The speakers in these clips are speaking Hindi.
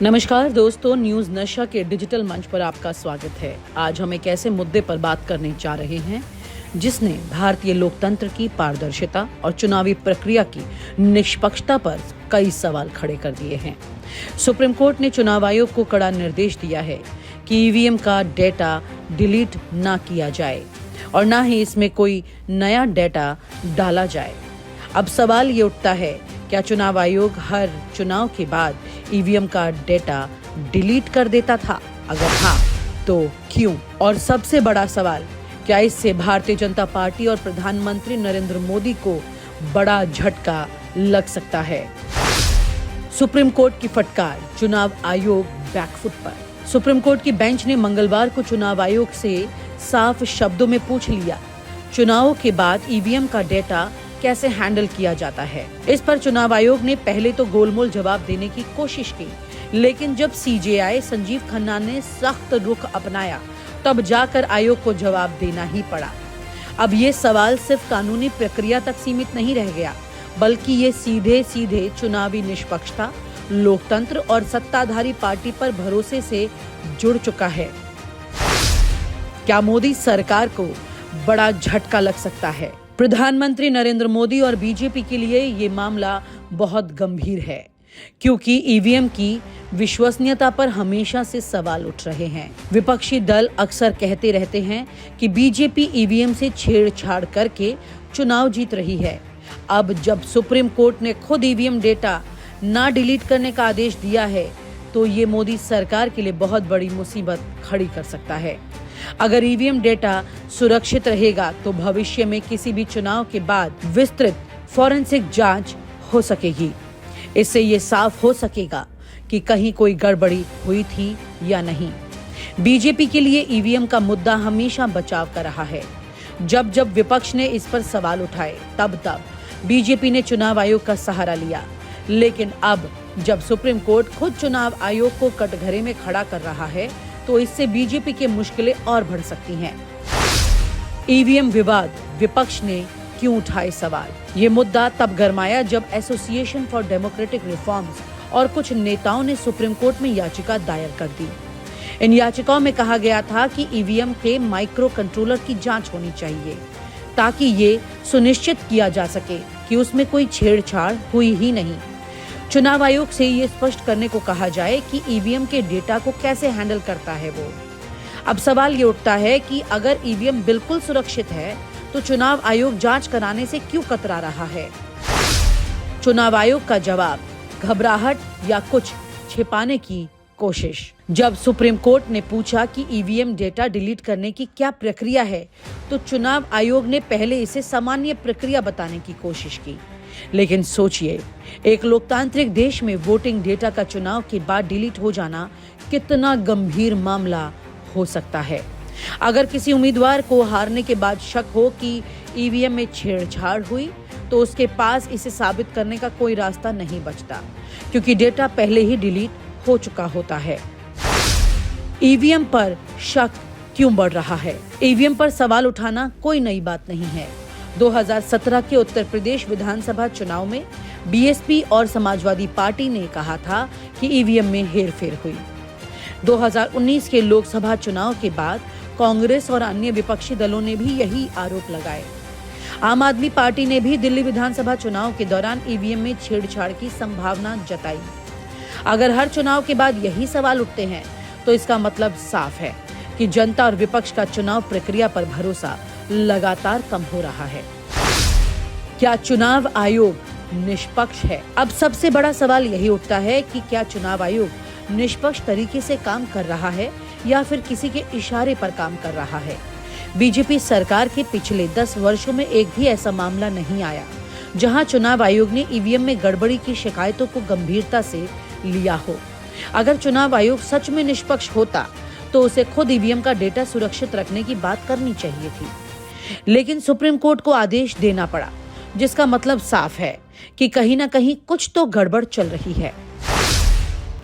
नमस्कार दोस्तों, न्यूज नशा के डिजिटल मंच पर आपका स्वागत है। आज हम एक ऐसे मुद्दे पर बात करने जा रहे हैं जिसने भारतीय लोकतंत्र की पारदर्शिता और चुनावी प्रक्रिया की निष्पक्षता पर कई सवाल खड़े कर दिए हैं। सुप्रीम कोर्ट ने चुनाव आयोग को कड़ा निर्देश दिया है कि ईवीएम का डेटा डिलीट ना किया जाए और ना ही इसमें कोई नया डेटा डाला जाए। अब सवाल ये उठता है, क्या चुनाव आयोग हर चुनाव के बाद ईवीएम का डेटा डिलीट कर देता था? अगर हाँ, तो क्यों? और सबसे बड़ा सवाल, क्या इससे भारतीय जनता पार्टी और प्रधानमंत्री नरेंद्र मोदी को बड़ा झटका लग सकता है? सुप्रीम कोर्ट की फटकार, चुनाव आयोग बैकफुट पर। सुप्रीम कोर्ट की बेंच ने मंगलवार को चुनाव आयोग से साफ शब्दों में पूछ लिया, चुनावों के बाद ईवीएम का डेटा कैसे हैंडल किया जाता है। इस पर चुनाव आयोग ने पहले तो गोलमोल जवाब देने की कोशिश की, लेकिन जब सीजेआई संजीव खन्ना ने सख्त रुख अपनाया, तब जाकर आयोग को जवाब देना ही पड़ा। अब ये सवाल सिर्फ कानूनी प्रक्रिया तक सीमित नहीं रह गया, बल्कि ये सीधे सीधे चुनावी निष्पक्षता, लोकतंत्र और सत्ताधारी पार्टी पर भरोसे से जुड़ चुका है। क्या मोदी सरकार को बड़ा झटका लग सकता है? प्रधानमंत्री नरेंद्र मोदी और बीजेपी के लिए ये मामला बहुत गंभीर है, क्योंकि ईवीएम की विश्वसनीयता पर हमेशा से सवाल उठ रहे हैं। विपक्षी दल अक्सर कहते रहते हैं कि बीजेपी ईवीएम से छेड़छाड़ करके चुनाव जीत रही है। अब जब सुप्रीम कोर्ट ने खुद ईवीएम डेटा ना डिलीट करने का आदेश दिया है, तो ये मोदी सरकार के लिए बहुत बड़ी मुसीबत खड़ी कर सकता है। अगर ईवीएम डेटा सुरक्षित रहेगा, तो भविष्य में किसी भी चुनाव के बाद विस्तृत फॉरेंसिक जांच हो सकेगी। इससे ये साफ हो सकेगा कि कहीं कोई गड़बड़ी हुई थी या नहीं। बीजेपी के लिए ईवीएम का मुद्दा हमेशा बचाव का रहा है। जब जब विपक्ष ने इस पर सवाल उठाए, तब बीजेपी ने चुनाव आयोग का सहारा लिया। लेकिन अब जब सुप्रीम कोर्ट खुद चुनाव आयोग को कटघरे में खड़ा कर रहा है, तो इससे बीजेपी की मुश्किलें और बढ़ सकती हैं। ईवीएम विवाद, विपक्ष ने क्यों उठाए सवाल? ये मुद्दा तब गरमाया जब एसोसिएशन फॉर डेमोक्रेटिक रिफॉर्म्स और कुछ नेताओं ने सुप्रीम कोर्ट में याचिका दायर कर दी। इन याचिकाओं में कहा गया था कि ईवीएम के माइक्रो कंट्रोलर की जांच होनी चाहिए, ताकि ये सुनिश्चित किया जा सके कि उसमें कोई छेड़छाड़ हुई ही नहीं। चुनाव आयोग से ये स्पष्ट करने को कहा जाए कि ईवीएम के डेटा को कैसे हैंडल करता है वो। अब सवाल ये उठता है कि अगर ईवीएम बिल्कुल सुरक्षित है, तो चुनाव आयोग जांच कराने से क्यों कतरा रहा है? चुनाव आयोग का जवाब, घबराहट या कुछ छिपाने की कोशिश। जब सुप्रीम कोर्ट ने पूछा कि ईवीएम डेटा डिलीट करने की क्या प्रक्रिया है, तो चुनाव आयोग ने पहले इसे सामान्य प्रक्रिया बताने की कोशिश की। लेकिन सोचिए, एक लोकतांत्रिक देश में वोटिंग डेटा का चुनाव के बाद डिलीट हो जाना कितना गंभीर मामला हो सकता है। अगर किसी उम्मीदवार को हारने के बाद शक हो कि ईवीएम में छेड़छाड़ हुई, तो उसके पास इसे साबित करने का कोई रास्ता नहीं बचता, क्योंकि डेटा पहले ही डिलीट हो चुका होता है। ईवीएम पर शक क्यों बढ़ रहा है? ईवीएम पर सवाल उठाना कोई नई बात नहीं है। 2017 के उत्तर प्रदेश विधानसभा चुनाव में बीएसपी और समाजवादी पार्टी ने कहा था कि ईवीएम में हेरफेर हुई। 2019 के लोकसभा चुनाव के बाद कांग्रेस और अन्य विपक्षी दलों ने भी यही आरोप लगाए। आम आदमी पार्टी ने भी दिल्ली विधानसभा चुनाव के दौरान ईवीएम में छेड़छाड़ की संभावना जताई। अगर हर चुनाव के बाद यही सवाल उठते हैं, तो इसका मतलब साफ है कि जनता और विपक्ष का चुनाव प्रक्रिया पर भरोसा लगातार कम हो रहा है। क्या चुनाव आयोग निष्पक्ष है? अब सबसे बड़ा सवाल यही उठता है कि क्या चुनाव आयोग निष्पक्ष तरीके से काम कर रहा है या फिर किसी के इशारे पर काम कर रहा है? बीजेपी सरकार के पिछले 10 वर्षों में एक भी ऐसा मामला नहीं आया जहां चुनाव आयोग ने ईवीएम में गड़बड़ी की शिकायतों को गंभीरता से लिया हो। अगर चुनाव आयोग सच में निष्पक्ष होता, तो उसे खुद ईवीएम का डेटा सुरक्षित रखने की बात करनी चाहिए थी। लेकिन सुप्रीम कोर्ट को आदेश देना पड़ा, जिसका मतलब साफ है कि कहीं ना कहीं कुछ तो गड़बड़ चल रही है।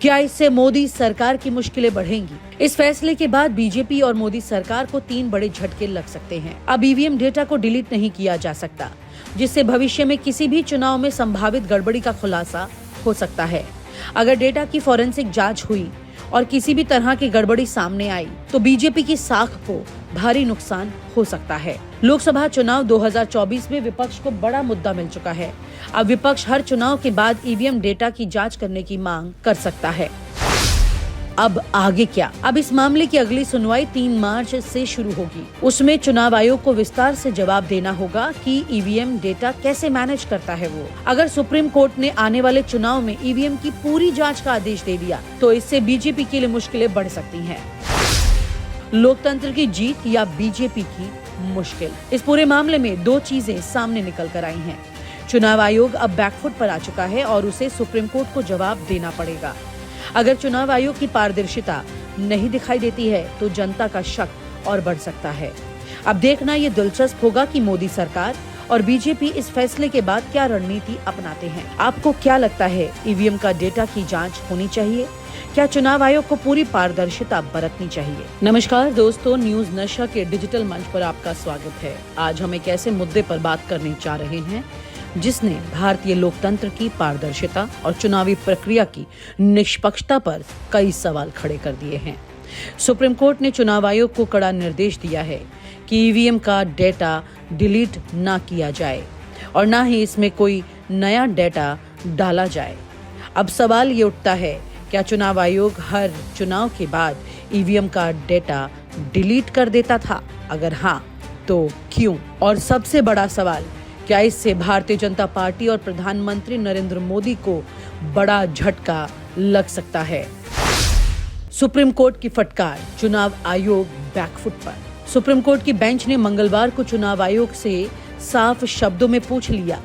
क्या इससे मोदी सरकार की मुश्किलें बढ़ेंगी? इस फैसले के बाद बीजेपी और मोदी सरकार को 3 बड़े झटके लग सकते हैं। अब ईवीएम डेटा को डिलीट नहीं किया जा सकता, जिससे भविष्य में किसी भी चुनाव में संभावित गड़बड़ी का खुलासा हो सकता है। अगर डेटा की फॉरेंसिक जांच हुई और किसी भी तरह की गड़बड़ी सामने आई तो बीजेपी की साख को भारी नुकसान हो सकता है। लोकसभा चुनाव 2024 में विपक्ष को बड़ा मुद्दा मिल चुका है। अब विपक्ष हर चुनाव के बाद ईवीएम डेटा की जांच करने की मांग कर सकता है। अब आगे क्या? अब इस मामले की अगली सुनवाई 3 मार्च से शुरू होगी। उसमें चुनाव आयोग को विस्तार से जवाब देना होगा कि ईवीएम डेटा कैसे मैनेज करता है वो। अगर सुप्रीम कोर्ट ने आने वाले चुनाव में ईवीएम की पूरी जांच का आदेश दे दिया तो इससे बीजेपी के लिए मुश्किलें बढ़ सकती हैं। लोकतंत्र की जीत या बीजेपी की मुश्किल? इस पूरे मामले में 2 चीजें सामने निकल कर आई हैं। चुनाव आयोग अब बैकफुट पर आ चुका है और उसे सुप्रीम कोर्ट को जवाब देना पड़ेगा। अगर चुनाव आयोग की पारदर्शिता नहीं दिखाई देती है तो जनता का शक और बढ़ सकता है। अब देखना ये दिलचस्प होगा कि मोदी सरकार और बीजेपी इस फैसले के बाद क्या रणनीति अपनाते हैं। आपको क्या लगता है, ईवीएम का डेटा की जांच होनी चाहिए? क्या चुनाव आयोग को पूरी पारदर्शिता बरतनी चाहिए? नमस्कार दोस्तों, न्यूज नशा के डिजिटल मंच पर आपका स्वागत है। आज हम एक ऐसे मुद्दे पर बात करने जा रहे हैं जिसने भारतीय लोकतंत्र की पारदर्शिता और चुनावी प्रक्रिया की निष्पक्षता पर कई सवाल खड़े कर दिए हैं। सुप्रीम कोर्ट ने चुनाव आयोग को कड़ा निर्देश दिया है कि ईवीएम का डेटा डिलीट ना किया जाए और ना ही इसमें कोई नया डेटा डाला जाए। अब सवाल ये उठता है, क्या चुनाव आयोग हर चुनाव के बाद ईवीएम का डेटा डिलीट कर देता था? अगर हाँ, तो क्यों? और सबसे बड़ा सवाल, क्या इससे भारतीय जनता पार्टी और प्रधानमंत्री नरेंद्र मोदी को बड़ा झटका लग सकता है? सुप्रीम कोर्ट की फटकार, चुनाव आयोग बैकफुट पर। सुप्रीम कोर्ट की बेंच ने मंगलवार को चुनाव आयोग से साफ शब्दों में पूछ लिया,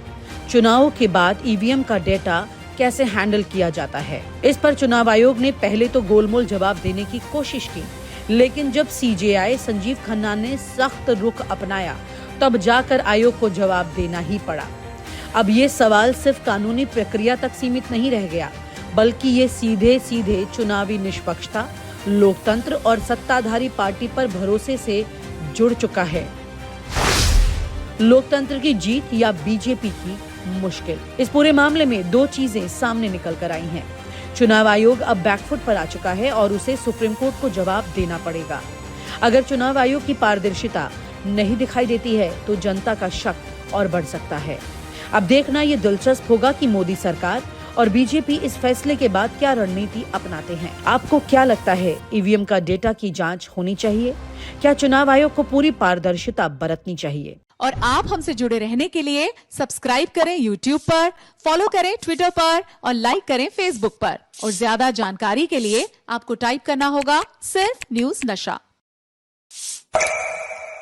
चुनावों के बाद ईवीएम का डेटा कैसे हैंडल किया जाता है। इस पर चुनाव आयोग ने पहले तो गोलमोल जवाब देने की कोशिश की, लेकिन जब सीजेआई संजीव खन्ना ने सख्त रुख अपनाया तब जाकर आयोग को जवाब देना ही पड़ा। अब ये सवाल सिर्फ कानूनी प्रक्रिया तक सीमित नहीं रह गया, बल्कि ये सीधे सीधे चुनावी निष्पक्षता, लोकतंत्र और सत्ताधारी पार्टी पर भरोसे से जुड़ चुका है। लोकतंत्र की जीत या बीजेपी की मुश्किल? इस पूरे मामले में 2 चीजें सामने निकल कर आई हैं। चुनाव आयोग अब बैकफुट पर आ चुका है और उसे सुप्रीम कोर्ट को जवाब देना पड़ेगा। अगर चुनाव आयोग की पारदर्शिता नहीं दिखाई देती है तो जनता का शक और बढ़ सकता है। अब देखना ये दिलचस्प होगा कि मोदी सरकार और बीजेपी इस फैसले के बाद क्या रणनीति अपनाते हैं। आपको क्या लगता है, ईवीएम का डेटा की जांच होनी चाहिए? क्या चुनाव आयोग को पूरी पारदर्शिता बरतनी चाहिए? और आप हमसे जुड़े रहने के लिए सब्सक्राइब करें YouTube पर, फॉलो करें Twitter पर और लाइक करें Facebook पर। और ज्यादा जानकारी के लिए आपको टाइप करना होगा सिर्फ न्यूज नशा।